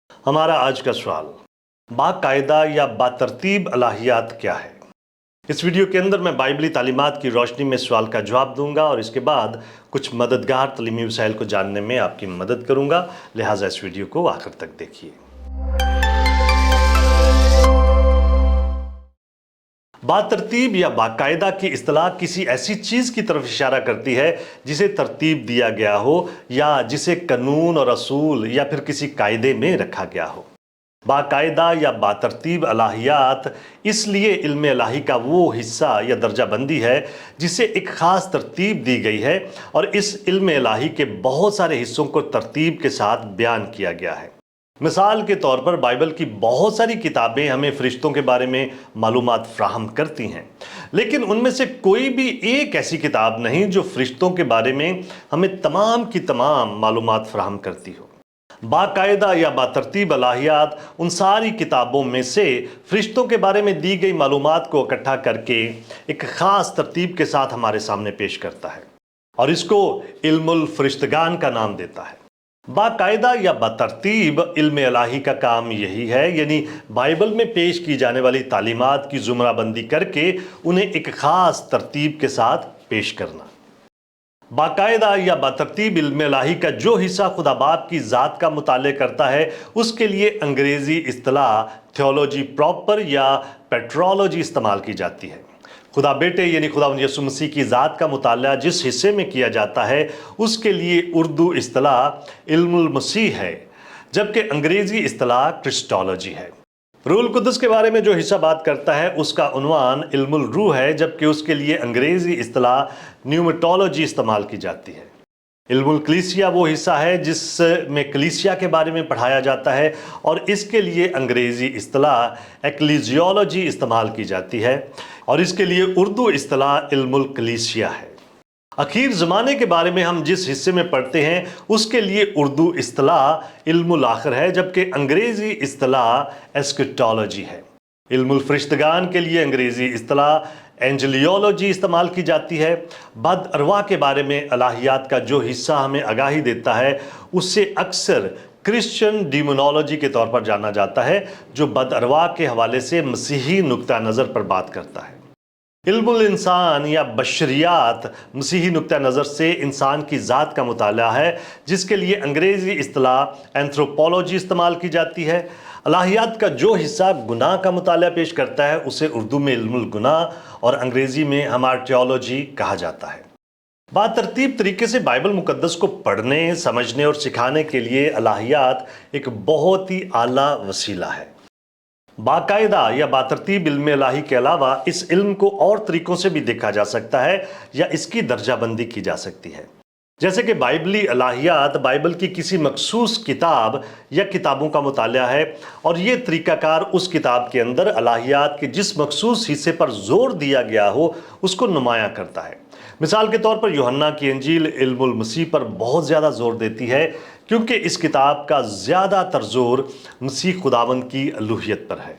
हमारा आज का सवाल, बाकायदा या बातरतीब अलहियात क्या है? इस वीडियो के अंदर मैं बाइबली तालीमात की रोशनी में सवाल का जवाब दूंगा और इसके बाद कुछ मददगार तालीमी वसाइल को जानने में आपकी मदद करूंगा, लिहाजा इस वीडियो को आखिर तक देखिए। बातरतीब या बाकायदा की इस्तिलाह किसी ऐसी चीज़ की तरफ इशारा करती है जिसे तरतीब दिया गया हो या जिसे कानून और असूल या फिर किसी कायदे में रखा गया हो। बाकायदा या बातरतीब अलहियात इसलिए इल्म इलाही का वो हिस्सा या दर्जा बंदी है जिसे एक ख़ास तरतीब दी गई है और इस इल्म इलाही के बहुत सारे हिस्सों को तरतीब के साथ बयान किया गया है। मिसाल के तौर पर बाइबल की बहुत सारी किताबें हमें फरिश्तों के बारे में मालूमात फ्राहम करती हैं, लेकिन उनमें से कोई भी एक ऐसी किताब नहीं जो फरिश्तों के बारे में हमें तमाम की तमाम मालूमात फ्राहम करती हो। बाकायदा या बातरतीब अलहियात उन सारी किताबों में से फरिश्तों के बारे में दी गई मालूमात को इकट्ठा करके एक ख़ास तरतीब के साथ हमारे सामने पेश करता है और इसको इल्मुल फरिश्तगान का नाम देता है। बाकायदा या बातरतीब इल्म इलाही का काम यही है, यानी बाइबल में पेश की जाने वाली तालीमात की जुमराबंदी करके उन्हें एक ख़ास तरतीब के साथ पेश करना। बाकायदा या बातरतीब इल्म इलाही का जो हिस्सा खुदा बाप की ज़ात का मुताले करता है उसके लिए अंग्रेज़ी इस्तिलाह थियोलॉजी प्रॉपर या पेट्रोलॉजी इस्तेमाल की जाती है। खुदा बेटे यानी खुदा यसु मसीह की ज़ात का मुताला जिस हिस्से में किया जाता है उसके लिए उर्दू इस्तिलाह इल्मुल मसीह है, जबकि अंग्रेज़ी इस्तिलाह क्रिस्टोलॉजी है। रूहुल कुद्दुस के बारे में जो हिस्सा बात करता है उसका उन्वान इल्मुल रूह है, जबकि उसके लिए अंग्रेज़ी इस्तिलाह न्यूमेटोलॉजी इस्तेमाल की जाती है। इल्मुल कलीसिया वो हिस्सा है जिसमें कलीसिया के बारे में पढ़ाया जाता है और इसके लिए अंग्रेज़ी इस्तिलाह एक्लीजियोलॉजी इस्तेमाल की जाती है और इसके लिए उर्दू इस्तिलाह इल्मुल कलीसिया है। आखिर ज़माने के बारे में हम जिस हिस्से में पढ़ते हैं उसके लिए उर्दू इस्तिलाह इल्मुल आखिर है, जबकि अंग्रेज़ी इस्तिलाह एस्केटोलॉजी है। इल्मुल फरिश्तगान के लिए अंग्रेज़ी इस्तिलाह एंजलियोलॉजी इस्तेमाल की जाती है। बद अरवाह के बारे में अलहियात का जो हिस्सा हमें आगाही देता है उससे अक्सर क्रिश्चियन डीमोनोलॉजी के तौर पर जाना जाता है, जो बद अरवाह के हवाले से मसीही नुक्ता नज़र पर बात करता है। इल्मुल इंसान या बशरियात मसीही नुक्ता नज़र से इंसान की ज़ात का मुताला है, जिसके लिए अंग्रेज़ी इस्तिलाह एंथ्रोपोलॉजी इस्तेमाल की जाती है। अलहियात का जो हिस्सा गुनाह का मुताला पेश करता है उसे उर्दू में इल्मुल गुनाह और अंग्रेज़ी में हमार्टियोलॉजी कहा जाता है। बातरतीब तरीके से बाइबल मुकद्दस को पढ़ने, समझने और सिखाने के लिए अलहियात एक बहुत ही आला वसीला है। बाकायदा या बातरतीब इल्म इलाही के अलावा इस इल्म को और तरीक़ों से भी देखा जा सकता है या इसकी दर्जाबंदी की जा सकती है, जैसे कि बाइबली अलहियात बाइबल की किसी मखसूस किताब या किताबों का मुताला है और ये तरीक़ाकार उस किताब के अंदर अलहियात के जिस मखसूस हिस्से पर जोर दिया गया हो उसको नुमायाँ करता है। मिसाल के तौर पर यूहन्ना की इंजील इल्मुल मसीह पर बहुत ज़्यादा जोर देती है, क्योंकि इस किताब का ज़्यादातर जोर मसीह खुदावंद की अलूहियत पर है।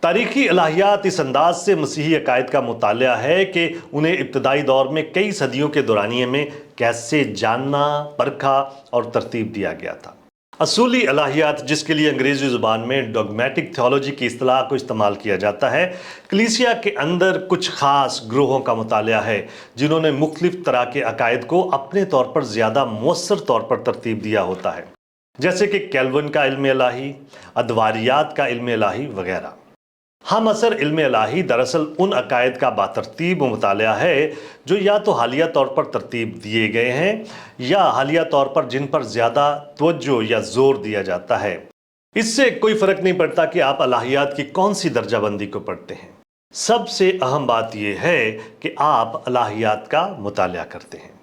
तारीख़ी अलहियात इस अंदाज से मसीही अकायद का मुताला है कि उन्हें इब्तदाई दौर में कई सदियों के दौरानिए में कैसे जानना, परखा और तरतीब दिया गया था। असूली अलहियात, जिसके लिए अंग्रेज़ी ज़ुबान में डॉगमेटिक थियोलॉजी की इस्तिलाह को इस्तेमाल किया जाता है, कलीसिया के अंदर कुछ ख़ास ग्रोहों का मुताला है जिन्होंने मुख्तलिफ़ तरह के अकायद को अपने तौर पर ज़्यादा मुअस्सर तौर पर तरतीब दिया होता है, जैसे कि कैल्विन का इल्म इलाही, अदवारियात का इल्म इलाही वगैरह। हम असर इल्म इलाही दरअसल उन अकायद का बातरतीब मुताला है जो या तो हालिया तौर पर तरतीब दिए गए हैं या हालिया तौर पर जिन पर ज़्यादा तवज्जो या ज़ोर दिया जाता है। इससे कोई फ़र्क नहीं पड़ता कि आप अलहियात की कौन सी दर्जाबंदी को पढ़ते हैं। सबसे अहम बात यह है कि आप अलहियात का मुताला करते हैं।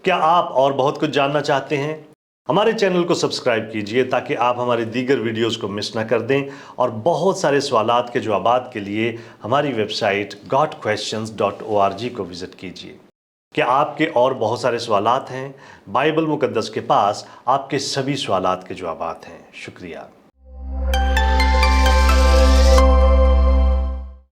क्या आप और बहुत कुछ जानना चाहते हैं? हमारे चैनल को सब्सक्राइब कीजिए ताकि आप हमारे दीगर वीडियोस को मिस ना कर दें और बहुत सारे सवालात के जवाबात के लिए हमारी वेबसाइट godquestions.org को विज़िट कीजिए। क्या आपके और बहुत सारे सवालात हैं? बाइबल मुकद्दस के पास आपके सभी सवालात के जवाबात हैं। शुक्रिया।